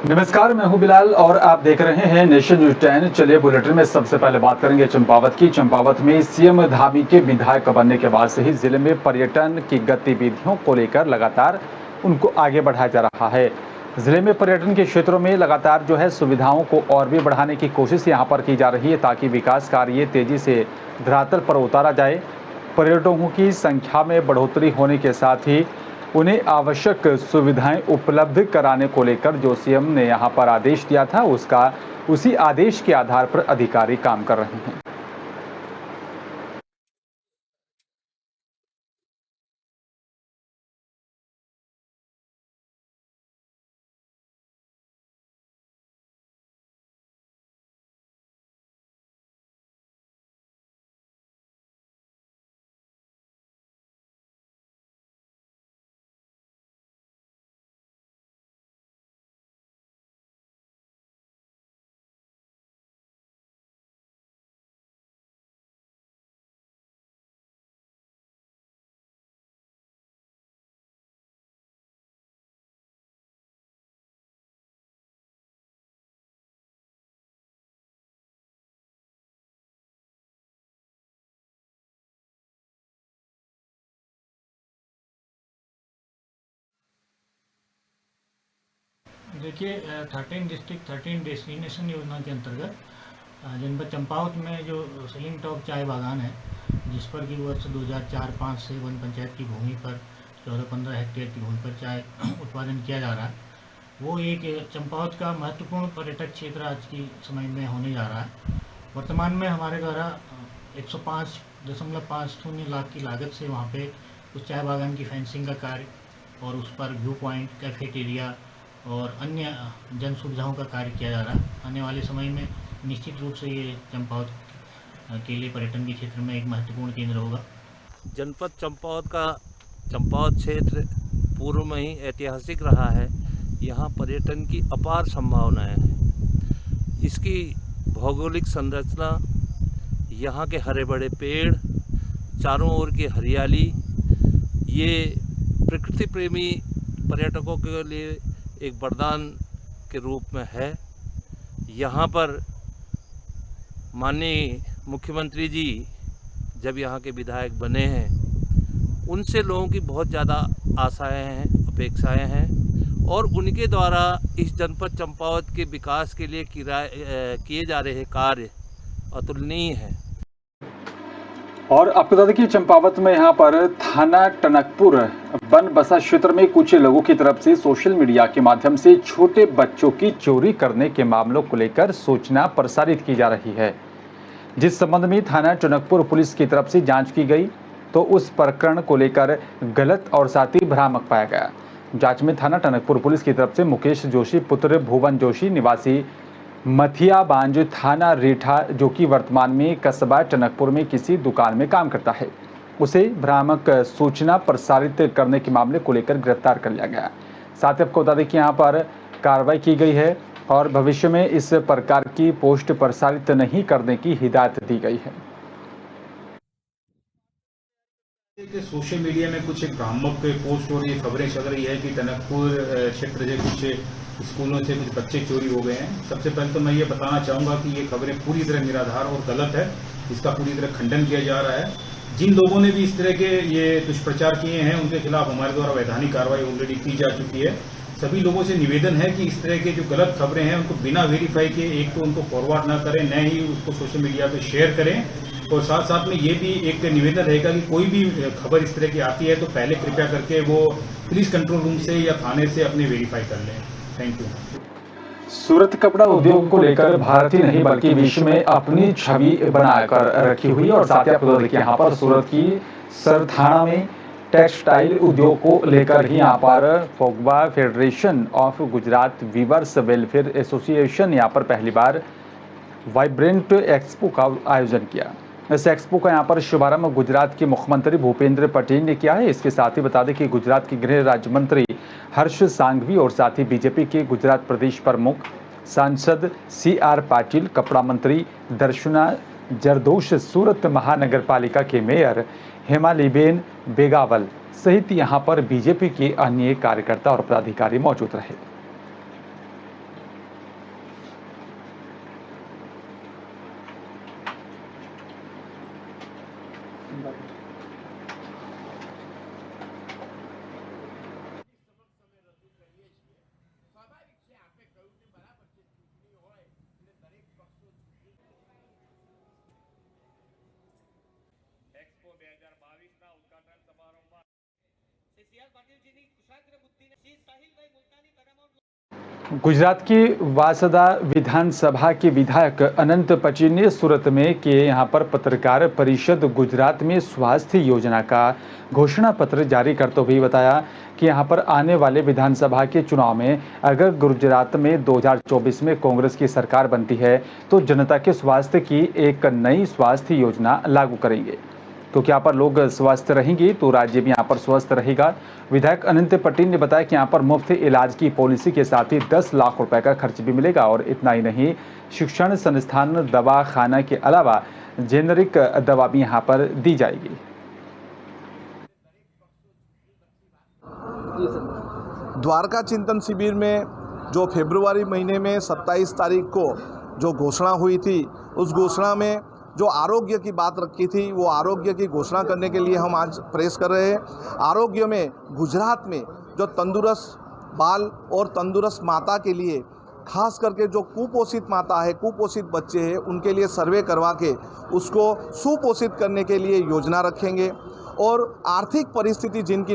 नमस्कार, मैं हूं बिलाल और आप देख रहे हैं नेशन न्यूज 10। चलिए बुलेटिन में सबसे पहले बात करेंगे चंपावत की। चंपावत में सीएम धामी के विधायक बनने के बाद से ही जिले में पर्यटन की गतिविधियों को लेकर लगातार उनको आगे बढ़ाया जा रहा है। जिले में पर्यटन के क्षेत्रों में लगातार सुविधाओं को और भी बढ़ाने की कोशिश यहाँ पर की जा रही है ताकि विकास कार्य तेजी से धरातल पर उतारा जाए। पर्यटकों की संख्या में बढ़ोतरी होने के साथ ही उन्हें आवश्यक सुविधाएं उपलब्ध कराने को लेकर जो सीएम ने यहां पर आदेश दिया था उसी आदेश के आधार पर अधिकारी काम कर रहे हैं। देखिए 13 डिस्ट्रिक्ट 13 डेस्टिनेशन योजना के अंतर्गत जनपद चंपावत में जो सीलिंग टॉप चाय बागान है, जिस पर कि वर्ष 2004-05 से वन पंचायत की भूमि पर 14-15 हेक्टेयर की भूमि पर चाय उत्पादन किया जा रहा है, वो एक चंपावत का महत्वपूर्ण पर्यटक क्षेत्र आज की समय में होने जा रहा है। वर्तमान में हमारे द्वारा 105.50 लाख की लागत से वहाँ पे उस चाय बागान की फेंसिंग का कार्य और उस पर व्यू पॉइंट, कैफेटेरिया और अन्य जन सुविधाओं का कार्य किया जा रहा है। आने वाले समय में निश्चित रूप से ये चंपावत के लिए पर्यटन के क्षेत्र में एक महत्वपूर्ण केंद्र होगा। जनपद चंपावत का चंपावत क्षेत्र पूर्व में ही ऐतिहासिक रहा है। यहाँ पर्यटन की अपार संभावनाएं हैं। इसकी भौगोलिक संरचना, यहाँ के हरे भरे पेड़, चारों ओर की हरियाली, ये प्रकृति प्रेमी पर्यटकों के लिए एक वरदान के रूप में है। यहाँ पर माननीय मुख्यमंत्री जी जब यहाँ के विधायक बने हैं, उनसे लोगों की बहुत ज़्यादा आशाएं हैं, अपेक्षाएं हैं और उनके द्वारा इस जनपद चंपावत के विकास के लिए किए जा रहे कार्य अतुलनीय हैं। और आपको बता दें कि चंपावत में यहाँ पर थाना टनकपुर वन बसा क्षेत्र में कुछ लोगों की तरफ से सोशल मीडिया के माध्यम से छोटे बच्चों की चोरी करने के मामलों को लेकर सूचना प्रसारित की जा रही है, जिस संबंध में थाना टनकपुर पुलिस की तरफ से जांच की गई तो उस प्रकरण को लेकर गलत और साथ ही भ्रामक पाया गया। जांच में थाना टनकपुर पुलिस की तरफ से मुकेश जोशी पुत्र भुवन जोशी निवासी मथिया बांज थाना रीठा, जो कि वर्तमान में कस्बा टनकपुर में किसी दुकान में काम करता है, उसे भ्रामक सूचना प्रसारित करने के मामले को लेकर गिरफ्तार कर लिया गया। साथ ही आपको बता दें कि यहाँ पर कार्रवाई की गई है और भविष्य में इस प्रकार की पोस्ट प्रसारित नहीं करने की हिदायत दी गई है। सोशल मीडिया में कुछ भ्रामक पोस्ट हो रही है, खबरें चल रही है कि टनकपुर क्षेत्र से कुछ स्कूलों से कुछ बच्चे चोरी हो गए हैं। सबसे पहले तो मैं ये बताना चाहूंगा कि ये खबरें पूरी तरह निराधार और गलत है, इसका पूरी तरह खंडन किया जा रहा है। जिन लोगों ने भी इस तरह के ये दुष्प्रचार किए हैं, उनके खिलाफ हमारे द्वारा वैधानिक कार्रवाई ऑलरेडी की जा चुकी है। सभी लोगों से निवेदन है कि इस तरह के जो गलत खबरें हैं उनको बिना वेरीफाई के एक तो उनको फॉरवर्ड ना करें, न ही उसको सोशल मीडिया पे शेयर करें। और साथ साथ में ये भी एक निवेदन रहेगा कि कोई भी खबर इस तरह की आती है तो पहले कृपया करके वो पुलिस कंट्रोल रूम से या थाने से अपने वेरीफाई कर लें। Thank you. सूरत कपड़ा उद्योग को लेकर भारत ही नहीं बल्कि विश्व में अपनी छवि बनाकर रखी हुई और साथ ही आपको देखिए यहाँ पर सूरत की सरथाना में टेक्सटाइल उद्योग को लेकर ही यहाँ पर फोगवा federation of Gujarat weavers welfare association यहाँ पर पहली बार वाइब्रेंट एक्सपो का आयोजन किया। इस एक्सपो का यहाँ पर शुभारंभ गुजरात के मुख्यमंत्री भूपेंद्र पटेल ने किया है। इसके साथ ही बता दें कि गुजरात के गृह राज्य मंत्री हर्ष सांघवी और साथ ही बीजेपी के गुजरात प्रदेश प्रमुख सांसद CR पाटिल, कपड़ा मंत्री दर्शना जरदोश, सूरत महानगर पालिका के मेयर हेमालीबेन बेगावल सहित यहाँ पर बीजेपी के अन्य कार्यकर्ता और पदाधिकारी मौजूद रहे। गुजरात की वासदा विधानसभा के विधायक अनंत पची ने सूरत में के यहाँ पर पत्रकार परिषद गुजरात में स्वास्थ्य योजना का घोषणा पत्र जारी करते हुए बताया कि यहाँ पर आने वाले विधानसभा के चुनाव में अगर गुजरात में 2024 में कांग्रेस की सरकार बनती है तो जनता के स्वास्थ्य की एक नई स्वास्थ्य योजना लागू करेंगे, क्योंकि यहाँ पर लोग स्वस्थ रहेंगे तो राज्य भी यहाँ पर स्वस्थ रहेगा। विधायक अनंत पटेल ने बताया कि यहाँ पर मुफ्त इलाज की पॉलिसी के साथ ही 10 लाख रुपए का खर्च भी मिलेगा और इतना ही नहीं, शिक्षण संस्थान, दवा खाना के अलावा जेनरिक दवा भी यहाँ पर दी जाएगी। द्वारका चिंतन शिविर में जो फरवरी महीने में 27 तारीख को जो घोषणा हुई थी, उस घोषणा में जो आरोग्य की बात रखी थी, वो आरोग्य की घोषणा करने के लिए हम आज प्रेस कर रहे हैं। आरोग्य में गुजरात में जो तंदुरुस्त बाल और तंदुरुस्त माता के लिए, खास करके जो कुपोषित माता है, कुपोषित बच्चे हैं, उनके लिए सर्वे करवा के उसको सुपोषित करने के लिए योजना रखेंगे। और आर्थिक परिस्थिति जिनकी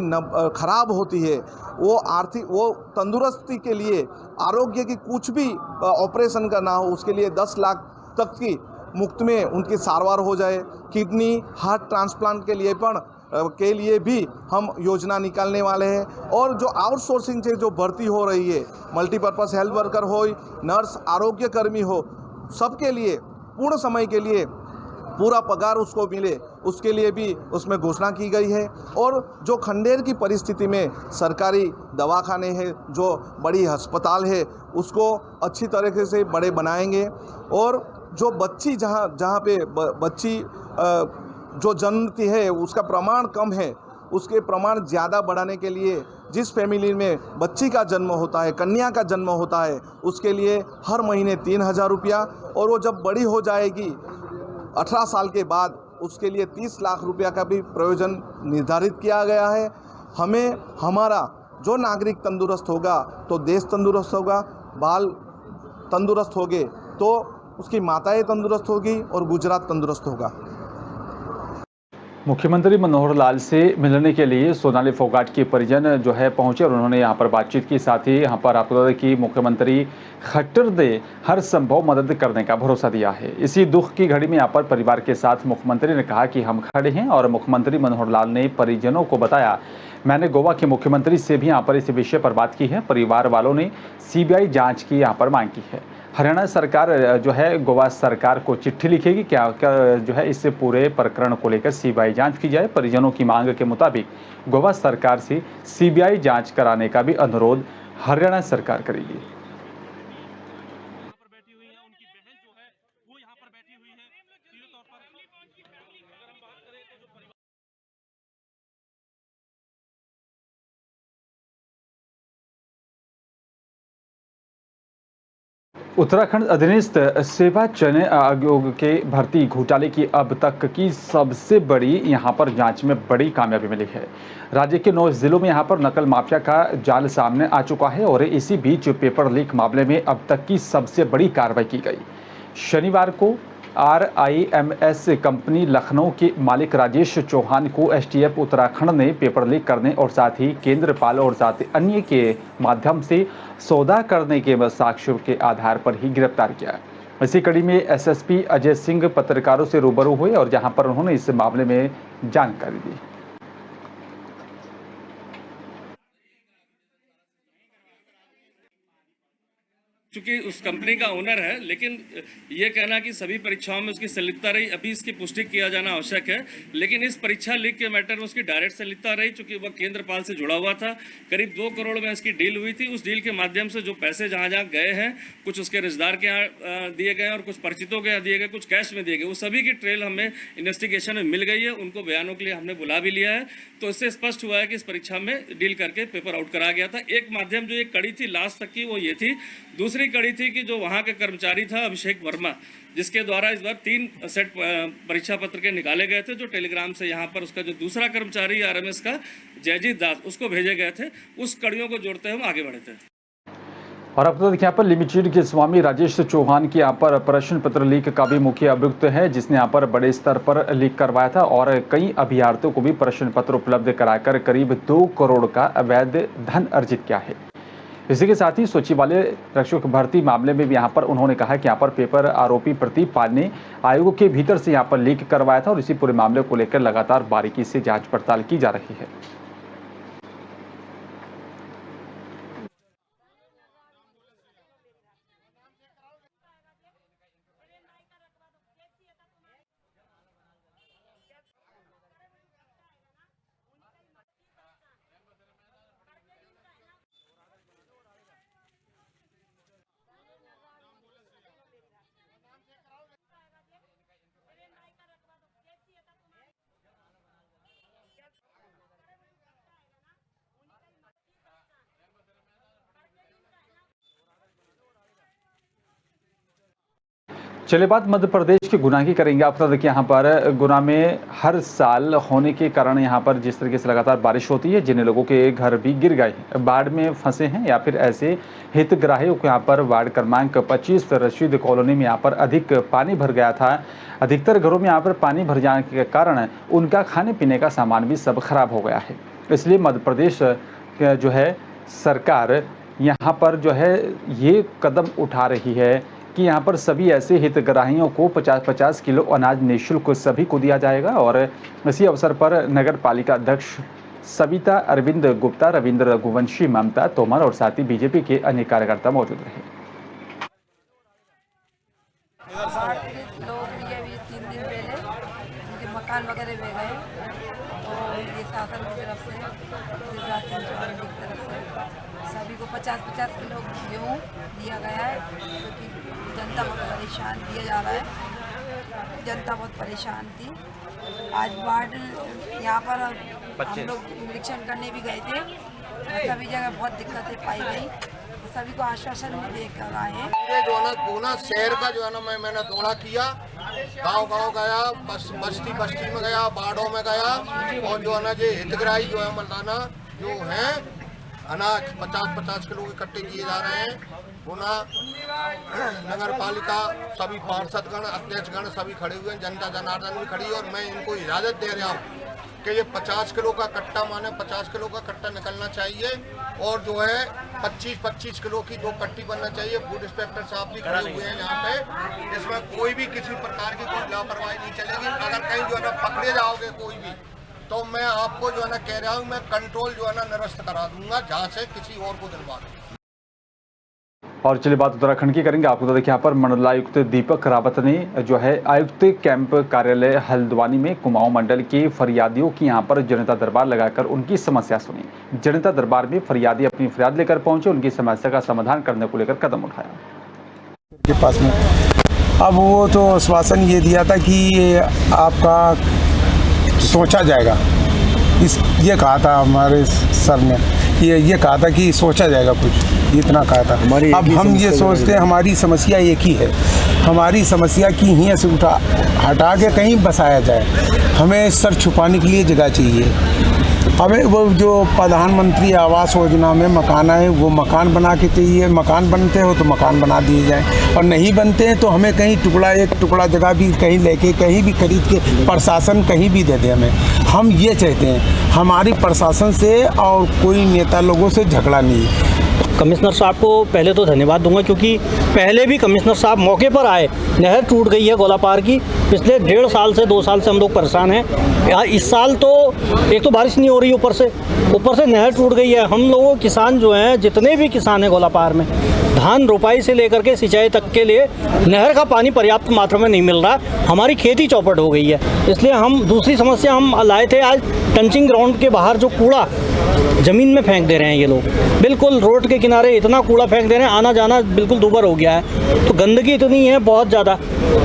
खराब होती है, वो तंदुरुस्ती के लिए आरोग्य की कुछ भी ऑपरेशन करना हो, उसके लिए 10 लाख तक की मुफ्त में उनकी सारवार हो जाए। किडनी, हार्ट ट्रांसप्लांट के लिए भी हम योजना निकालने वाले हैं। और जो आउटसोर्सिंग से जो भर्ती हो रही है, मल्टीपर्पज़ हेल्थ वर्कर हो, नर्स, आरोग्य कर्मी हो, सबके लिए पूर्ण समय के लिए पूरा पगार उसको मिले, उसके लिए भी उसमें घोषणा की गई है। और जो खंडेर की परिस्थिति में सरकारी दवाखाने हैं, जो बड़ी अस्पताल है, उसको अच्छी तरीके से बड़े बनाएंगे। और जो बच्ची जहाँ पे बच्ची जो जन्मती है उसका प्रमाण कम है, उसके प्रमाण ज़्यादा बढ़ाने के लिए जिस फैमिली में बच्ची का जन्म होता है, कन्या का जन्म होता है, उसके लिए हर महीने 3000 रुपया, और वो जब बड़ी हो जाएगी 18 साल के बाद उसके लिए 30 लाख रुपया का भी प्रयोजन निर्धारित किया गया है। हमें हमारा जो नागरिक तंदुरुस्त होगा तो देश तंदुरुस्त होगा, बाल तंदुरुस्त होंगे तो उसकी माताएं तंदुरुस्त होगी और गुजरात तंदुरुस्त होगा। मुख्यमंत्री मनोहर लाल से मिलने के लिए सोनाली फोगाट के परिजन जो है पहुंचे और उन्होंने यहां पर बातचीत की। साथ ही यहां पर आपको बता दें कि मुख्यमंत्री खट्टर ने हर संभव मदद करने का भरोसा दिया है। इसी दुख की घड़ी में यहां पर परिवार के साथ मुख्यमंत्री ने कहा कि हम खड़े हैं। और मुख्यमंत्री मनोहर लाल ने परिजनों को बताया, मैंने गोवा के मुख्यमंत्री से भी यहाँ पर इस विषय पर बात की है। परिवार वालों ने सीबीआई जांच की यहाँ पर मांग की है। हरियाणा सरकार जो है गोवा सरकार को चिट्ठी लिखेगी क्या जो है इस पूरे प्रकरण को लेकर सीबीआई जांच की जाए। परिजनों की मांग के मुताबिक गोवा सरकार से सीबीआई जांच कराने का भी अनुरोध हरियाणा सरकार करेगी। उत्तराखंड अधीनस्थ सेवा चयन आयोग के भर्ती घोटाले की अब तक की सबसे बड़ी यहां पर जांच में बड़ी कामयाबी मिली है। राज्य के 9 जिलों में यहां पर नकल माफिया का जाल सामने आ चुका है और इसी बीच पेपर लीक मामले में अब तक की सबसे बड़ी कार्रवाई की गई। शनिवार को RIMS कंपनी लखनऊ के मालिक राजेश चौहान को एसटीएफ उत्तराखंड ने पेपर लीक करने और साथ ही केंद्रपाल और साथ अन्य के माध्यम से सौदा करने के साक्ष्यों के आधार पर ही गिरफ्तार किया। इसी कड़ी में एसएसपी अजय सिंह पत्रकारों से रूबरू हुए और जहां पर उन्होंने इस मामले में जानकारी दी। चूंकि उस कंपनी का ओनर है, लेकिन ये कहना कि सभी परीक्षाओं में उसकी संलिप्तता रही, अभी इसकी पुष्टि किया जाना आवश्यक है। लेकिन इस परीक्षा लीक के मैटर में उसकी डायरेक्ट संलिप्तता रही, चूंकि वह केंद्रपाल से जुड़ा हुआ था। करीब 2 करोड़ में इसकी डील हुई थी। उस डील के माध्यम से जो पैसे जहां जहां गए हैं, कुछ उसके रिश्तेदार के यहाँ दिए गए और कुछ परिचितों के यहाँ दिए गए, कुछ कैश में दिए गए, वो सभी की ट्रेल हमें इन्वेस्टिगेशन में मिल गई है। उनको बयानों के लिए हमने बुला भी लिया है। तो इससे स्पष्ट हुआ है कि इस परीक्षा में डील करके पेपर आउट करा गया था। एक माध्यम जो एक कड़ी थी लास्ट तक की, वो ये थी। दूसरी दूसरी कड़ी थी कि जो वहाँ के कर्मचारी था अभिषेक वर्मा, जिसके द्वारा इस बार 3 सेट परीक्षा पत्र के निकाले गए थे, जो टेलीग्राम से यहाँ पर उसका जो दूसरा कर्मचारी आरएमएस का जयजीत दास, उसको भेजे गए थे। उस कड़ियों को जोड़ते हुए हम आगे बढ़े थे। और अब तक यहाँ पर लिमिटेड के स्वामी राजेश चौहान के यहाँ पर प्रश्न पत्र लीक का भी मुख्य अभियुक्त है, जिसने यहाँ पर बड़े स्तर पर लीक करवाया था और कई अभ्यर्थियों को भी प्रश्न पत्र उपलब्ध कराकर करीब 2 करोड़ का अवैध धन अर्जित किया है। इसी के साथ ही सचिवालय रक्षक भर्ती मामले में भी यहाँ पर उन्होंने कहा कि यहाँ पर पेपर आरोपी प्रदीप पाल ने आयोग के भीतर से यहाँ पर लीक करवाया था और इसी पूरे मामले को लेकर लगातार बारीकी से जांच पड़ताल की जा रही है। चलिए बात मध्य प्रदेश के गुना की करेंगे। आपको देखिए यहाँ पर गुना में हर साल होने के कारण यहाँ पर जिस तरीके से लगातार बारिश होती है, जिन लोगों के घर भी गिर गए, बाढ़ में फंसे हैं या फिर ऐसे हितग्राहियों को यहाँ पर वार्ड क्रमांक 25 रशीद कॉलोनी में यहाँ पर अधिक पानी भर गया था। अधिकतर घरों में यहाँ पर पानी भर जाने के कारण उनका खाने पीने का सामान भी सब खराब हो गया है। इसलिए मध्य प्रदेश जो है सरकार यहाँ पर जो है ये कदम उठा रही है कि यहाँ पर सभी ऐसे हितग्राहियों को 50-50 किलो अनाज निःशुल्क सभी को दिया जाएगा। और इसी अवसर पर नगर पालिका अध्यक्ष सविता अरविंद गुप्ता, रविंद्र रघुवंशी, ममता तोमर और साथ ही बीजेपी के अन्य कार्यकर्ता मौजूद रहे। लोग ये भी 3 दिन पहले उनके मकान वगैरह बह गए, तो ये शासन की तरफ से, शिवराज सिंह चौहान की तरफ से सभी को 50-50 किलो गेहूँ दिया गया है, क्योंकि जनता बहुत परेशान दिया जा रहा है। जनता बहुत परेशान थी। आज वार्ड यहाँ पर हम लोग निरीक्षण करने भी गए थे, सभी जगह बहुत दिक्कतें पाई गई, सभी को आश्वासन भी देकर आए हैं। ये जो है ना गुना शहर का जो है ना मैंने दौरा किया, गांव गया, बस्ती में गया, बाड़ों में गया, और जो है ना ये हितग्राही जो है मल्लाना जो है अनाज 50-50 किलो के कट्टे दिए जा रहे हैं। गुना नगर पालिका सभी पार्षदगण, अध्यक्षगण सभी खड़े हुए हैं, जनता जनार्दन भी खड़ी है, और मैं इनको इजाज़त दे रहा हूँ कि ये 50 किलो का कट्टा माने 50 किलो का कट्टा निकलना चाहिए, और जो है 25-25 किलो की 2 कट्टी बनना चाहिए। फूड इंस्पेक्टर साहब भी खड़े हुए हैं यहाँ पे। इसमें कोई भी किसी प्रकार की कोई लापरवाही नहीं चलेगी। अगर कहीं जो है ना पकड़े जाओगे कोई भी, तो मैं आपको जो है ना कह रहा हूँ, मैं कंट्रोल जो है ना निरस्त करा दूंगा, जहाँ से किसी और को दिलवा दूँ। और चलिए बात उत्तराखंड की करेंगे। आपको तो देखिए यहाँ पर मंडलायुक्त दीपक रावत ने जो है आयुक्त कैंप कार्यालय हल्द्वानी में कुमाऊं मंडल के फरियादियों की यहाँ पर जनता दरबार लगाकर उनकी समस्या सुनी। जनता दरबार में फरियादी अपनी फरियाद लेकर पहुंचे, उनकी समस्या का समाधान करने को लेकर कदम उठाया के पास में। अब वो तो आश्वासन ये दिया था कि आपका सोचा जाएगा, ये कहा था हमारे सर ने, ये कहा था कि सोचा जाएगा, कुछ इतना कहा था। अब हम ये सोचते हैं हमारी समस्या एक ही है, हमारी समस्या की ही से हटा के कहीं बसाया जाए। हमें सर छुपाने के लिए जगह चाहिए। हमें वो जो प्रधानमंत्री आवास योजना में मकान आए, वो मकान बना के चाहिए। मकान बनते हो तो मकान बना दिए जाएं, और नहीं बनते हैं तो हमें कहीं एक टुकड़ा जगह भी कहीं लेके कहीं भी खरीद के प्रशासन कहीं भी दे दे हमें। हम ये चाहते हैं, हमारी प्रशासन से और कोई नेता लोगों से झगड़ा नहीं। कमिश्नर साहब को पहले तो धन्यवाद दूंगा, क्योंकि पहले भी कमिश्नर साहब मौके पर आए। नहर टूट गई है गोलापार की, पिछले 1.5 साल से 2 साल से हम लोग परेशान हैं। इस साल तो एक तो बारिश नहीं हो रही, ऊपर से नहर टूट गई है। हम लोगों किसान जो हैं, जितने भी किसान हैं गोलापार में, धान रोपाई से लेकर के सिंचाई तक के लिए नहर का पानी पर्याप्त मात्रा में नहीं मिल रहा। हमारी खेती चौपट हो गई है। इसलिए हम दूसरी समस्या हम लाए थे आज, टंचिंग ग्राउंड के बाहर जो कूड़ा ज़मीन में फेंक दे रहे हैं ये लोग, बिल्कुल रोड के किनारे इतना कूड़ा फेंक दे रहे हैं, आना जाना बिल्कुल दूभर हो गया है। तो गंदगी इतनी है बहुत ज़्यादा।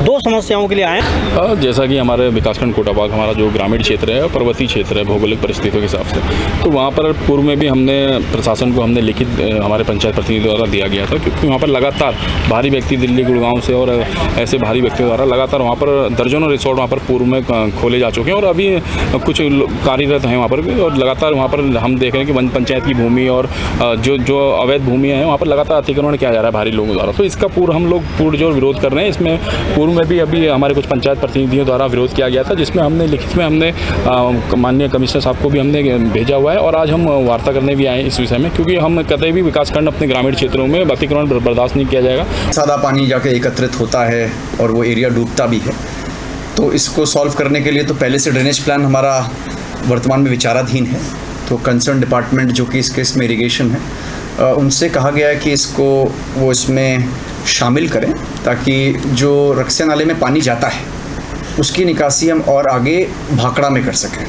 2 समस्याओं के लिए आए हैं। जैसा कि हमारे विकासखंड कोटाबाग हमारा जो ग्रामीण क्षेत्र है, पर्वतीय क्षेत्र है भौगोलिक परिस्थितियों के हिसाब से, तो वहाँ पर पूर्व में भी हमने प्रशासन को लिखित हमारे पंचायत प्रतिनिधि द्वारा दिया गया था क्योंकि वहाँ पर लगातार भारी व्यक्ति दिल्ली गुड़गांव से और ऐसे भारी व्यक्तियों द्वारा लगातार वहाँ पर दर्जनों रिसोर्ट वहाँ पर पूर्व में खोले जा चुके हैं और अभी कुछ कार्यरत हैं वहाँ पर भी, और लगातार वहाँ पर हम देख रहे हैं कि वन पंचायत की भूमि और जो अवैध भूमियाँ हैं वहाँ पर लगातार अतिक्रमण किया जा रहा है भारी लोगों द्वारा। तो इसका हम लोग पुरजोर विरोध कर रहे हैं। इसमें पूर्व में भी अभी हमारे कुछ पंचायत प्रतिनिधियों द्वारा विरोध किया गया था, जिसमें हमने लिखित में हमने माननीय कमिश्नर साहब को भी हमने भेजा हुआ है और आज हम वार्ता करने भी आए इस विषय में, क्योंकि हम कतई भी विकासखंड अपने ग्रामीण क्षेत्रों में अतिक्रमण बर्दाश्त नहीं किया जाएगा। सादा पानी जाके एकत्रित होता है और वो एरिया डूबता भी है, तो इसको सॉल्व करने के लिए तो पहले से ड्रेनेज प्लान हमारा वर्तमान में विचाराधीन है। तो कंसर्न डिपार्टमेंट जो कि इस केस में इरिगेशन है, उनसे कहा गया है कि इसको वो इसमें शामिल करें ताकि जो रक्सिया नाले में पानी जाता है उसकी निकासी हम और आगे भाखड़ा में कर सकें।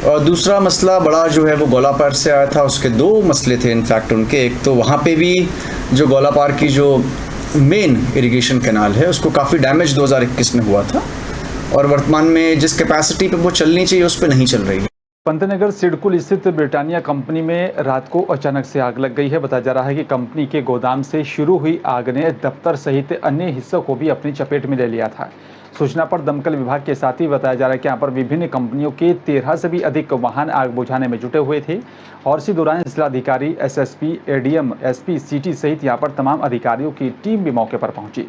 और दूसरा मसला बड़ा जो है वो गोलापार से आया था, उसके दो मसले थे इनफैक्ट उनके। एक तो वहाँ पे भी जो गोलापार की जो मेन इरिगेशन कैनाल है उसको काफ़ी डैमेज 2021 में हुआ था और वर्तमान में जिस कैपेसिटी पे वो चलनी चाहिए उस पर नहीं चल रही है। पंतनगर सिडकुल स्थित ब्रिटानिया कंपनी में रात को अचानक से आग लग गई है। बताया जा रहा है कि कंपनी के गोदाम से शुरू हुई आग ने दफ्तर सहित अन्य हिस्सों को भी अपनी चपेट में ले लिया था। सूचना पर दमकल विभाग के साथ ही बताया जा रहा है कि यहाँ पर विभिन्न कंपनियों के 13 से भी अधिक वाहन आग बुझाने में जुटे हुए थे और इसी दौरान जिलाधिकारी, एसएसपी, एडीएम, एसपी, सिटी सहित यहाँ पर तमाम अधिकारियों की टीम भी मौके पर पहुंची।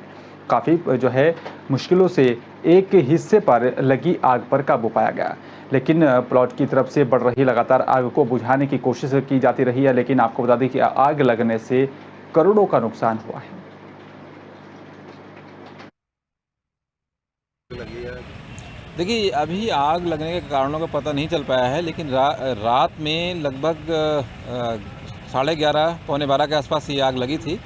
काफ़ी जो है मुश्किलों से एक हिस्से पर लगी आग पर काबू पाया गया, लेकिन प्लॉट की तरफ से बढ़ रही लगातार आग को बुझाने की कोशिश की जाती रही है। लेकिन आपको बता दें कि आग लगने से करोड़ों का नुकसान हुआ है। देखिए, अभी आग लगने के कारणों का पता नहीं चल पाया है, लेकिन रात में लगभग 11:30 पौने 12 के आसपास ये आग लगी थी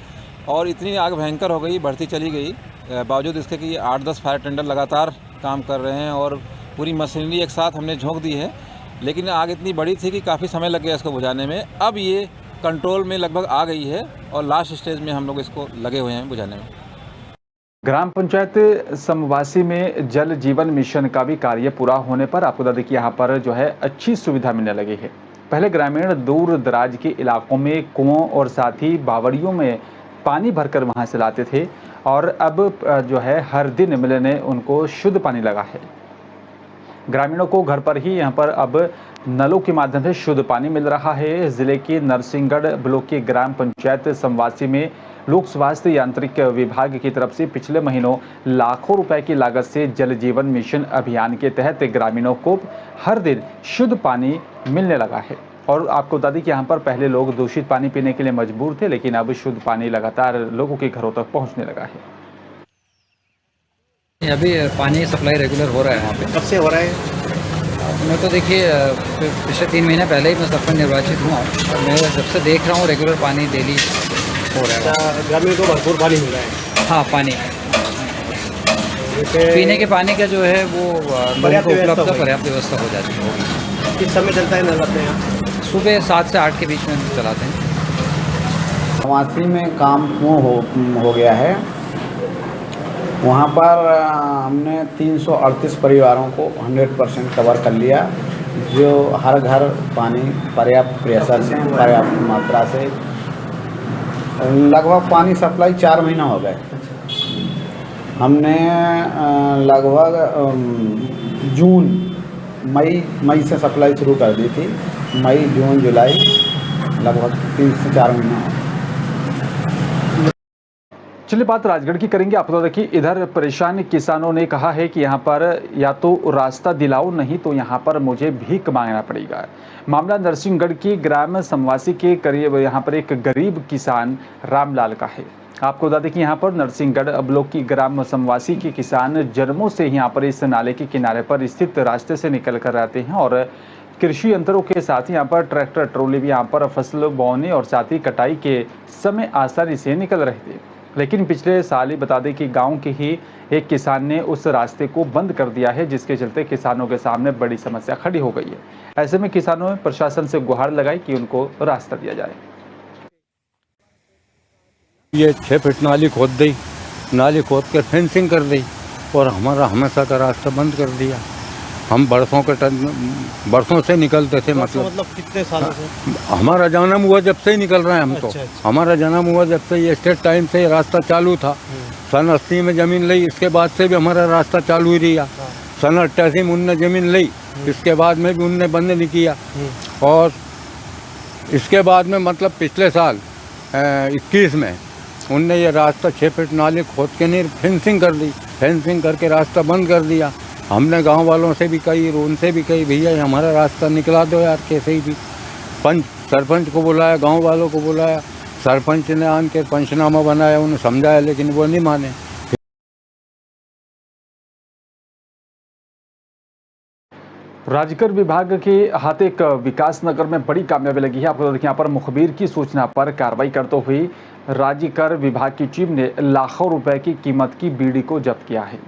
और इतनी आग भयंकर हो गई, बढ़ती चली गई। बावजूद इसके कि 8-10 फायर टेंडर लगातार काम कर रहे हैं और पूरी मशीनरी एक साथ हमने झोंक दी है, लेकिन आग इतनी बड़ी थी कि काफ़ी समय लग गया इसको बुझाने में। अब ये कंट्रोल में लगभग आ गई है और लास्ट स्टेज में हम लोग इसको लगे हुए हैं बुझाने में। ग्राम पंचायत समवासी में जल जीवन मिशन का भी कार्य पूरा होने पर आपको बता दें कि यहाँ पर जो है अच्छी सुविधा मिलने लगी है। पहले ग्रामीण दूर दराज के इलाकों में कुओं और साथ ही बावड़ियों में पानी भरकर वहाँ से लाते थे और अब जो है हर दिन मिलने उनको शुद्ध पानी लगा है। ग्रामीणों को घर पर ही यहाँ पर अब नलों के माध्यम से शुद्ध पानी मिल रहा है। जिले के नरसिंहगढ़ ब्लॉक के ग्राम पंचायत समवासी में लोक स्वास्थ्य यांत्रिक विभाग की तरफ से पिछले महीनों लाखों रुपए की लागत से जल जीवन मिशन अभियान के तहत ग्रामीणों को हर दिन शुद्ध पानी मिलने लगा है। और आपको बता दें कि यहाँ पर पहले लोग दूषित पानी पीने के लिए मजबूर थे, लेकिन अब शुद्ध पानी लगातार लोगों के घरों तक पहुँचने लगा है। अभी पानी सप्लाई रेगुलर हो रहा है वहाँ पे। कब से हो रहा है? मैं तो देखिए पिछले 3 महीने पहले ही मैं सरपंच निर्वाचित हुआ और मैं जब से देख रहा हूँ रेगुलर पानी डेली हो रहा है। ग्रामीण को भरपूर पानी मिल रहा है। हाँ, पानी पीने के पानी का जो है वो उपलब्ध पर्याप्त व्यवस्था हो जाती है। किस समय चलता है नल अपने यहाँ? सुबह 7 से 8 के बीच में चलाते हैं। समवासी में काम हो गया है। वहाँ पर हमने 338 परिवारों को 100% कवर कर लिया, जो हर घर पानी पर्याप्त प्रेशर से, पर्याप्त मात्रा से, लगभग पानी सप्लाई 4 महीना हो गए। हमने लगभग मई से सप्लाई शुरू कर दी थी। मई, जून, जुलाई, लगभग 3 से 4 महीना। चलिए बात राजगढ़ की करेंगे। आपको बता दें कि इधर परेशान किसानों ने कहा है कि यहाँ पर या तो रास्ता दिलाओ, नहीं तो यहाँ पर मुझे भीख मांगना पड़ेगा। मामला नरसिंहगढ़ की ग्राम समवासी के करीब यहाँ पर एक गरीब किसान रामलाल का है। आपको बता दें कि यहाँ पर नरसिंहगढ़ ब्लॉक की ग्राम समवासी के किसान जन्मों से यहाँ पर इस नाले के किनारे पर स्थित रास्ते से निकल कर रहते हैं और कृषि यंत्रों के साथ यहाँ पर ट्रैक्टर ट्रॉली भी यहाँ पर फसल बोने और साथ ही कटाई के समय आसानी से निकल रहे थे। लेकिन पिछले साल ही बता दें कि गांव के ही एक किसान ने उस रास्ते को बंद कर दिया है, जिसके चलते किसानों के सामने बड़ी समस्या खड़ी हो गई है। ऐसे में किसानों ने प्रशासन से गुहार लगाई कि उनको रास्ता दिया जाए। ये 6 फीट नाली खोद दी, नाली खोद कर फेंसिंग कर दी और हमारा हमेशा का रास्ता बंद कर दिया। हम बरसों से निकलते थे। मतलब कितने सालों से? हमारा जन्म हुआ जब से ही निकल रहे हैं हम तो। अच्छा। हमारा जन्म हुआ जब से ये स्टेट टाइम से रास्ता चालू था। सन 80 में ज़मीन ली, इसके बाद से भी हमारा रास्ता चालू ही रहा। सन 88 में उनने ज़मीन ली, इसके बाद में भी उनने बंद नहीं किया। और इसके बाद में मतलब पिछले साल 21 में उनने ये रास्ता 6 फीट नाली खोद के नहीं फेंसिंग कर दी। फेंसिंग करके रास्ता बंद कर दिया। हमने गांव वालों से भी कही, उनसे भी कही, भैया हमारा रास्ता निकला दो यार कैसे ही भी। सरपंच को बुलाया, गांव वालों को बुलाया, सरपंच ने आन के पंचनामा बनाया, उन्हें समझाया, लेकिन वो नहीं माने। राजकर विभाग के हाथ एक विकास नगर में बड़ी कामयाबी लगी है। आपको देखिए यहाँ पर मुखबिर की सूचना पर कार्रवाई करते हुए राजकर विभाग की टीम ने लाखों रुपए की कीमत की बीड़ी को जब्त किया है।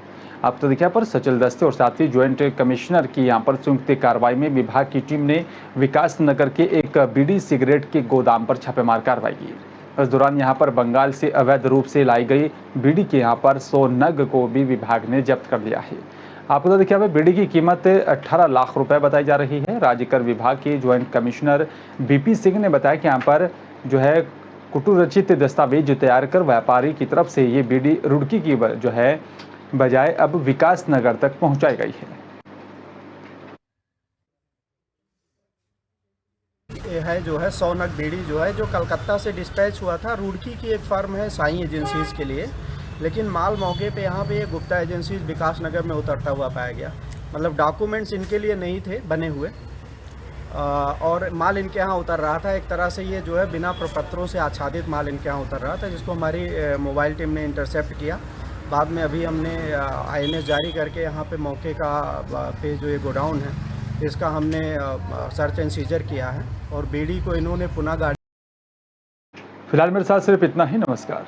आप तो देखिए पर सचल दस्ते और साथ ही ज्वाइंट कमिश्नर की यहाँ पर संयुक्त कार्रवाई में विभाग की टीम ने विकास नगर के एक बीड़ी सिगरेट के गोदाम पर छापेमार कार्रवाई की। इस दौरान यहाँ पर बंगाल से अवैध रूप से लाई गई बीड़ी के यहाँ पर 100 नग को भी विभाग ने जब्त कर लिया है। आपको तो देखिए बीड़ी की कीमत 18 लाख रुपए बताई जा रही है। राजकर विभाग के ज्वाइंट कमिश्नर बीपी सिंह ने बताया कि यहाँ पर जो है कुटुरचित दस्तावेज तैयार कर व्यापारी की तरफ से ये बीड़ी रुड़की की जो है बजाय अब विकास नगर तक पहुंचाई गई है। ये है जो है 100 नग बीड़ी जो है जो कलकत्ता से डिस्पैच हुआ था। रुड़की की एक फर्म है साई एजेंसीज के लिए, लेकिन माल मौके पे यहाँ पे गुप्ता एजेंसीज विकास नगर में उतरता हुआ पाया गया। मतलब डॉक्यूमेंट्स इनके लिए नहीं थे बने हुए और माल इनके यहाँ उतर रहा था। एक तरह से ये जो है बिना प्रपत्रों से आच्छादित माल इनके यहाँ उतर रहा था, जिसको हमारी मोबाइल टीम ने इंटरसेप्ट किया। बाद में अभी हमने INS जारी करके यहाँ पे मौके का पे जो ये गोडाउन है इसका हमने सर्च एंड सीजर किया है और बीड़ी को इन्होंने पुनः गाड़ी। फिलहाल मेरे साथ सिर्फ इतना ही। नमस्कार।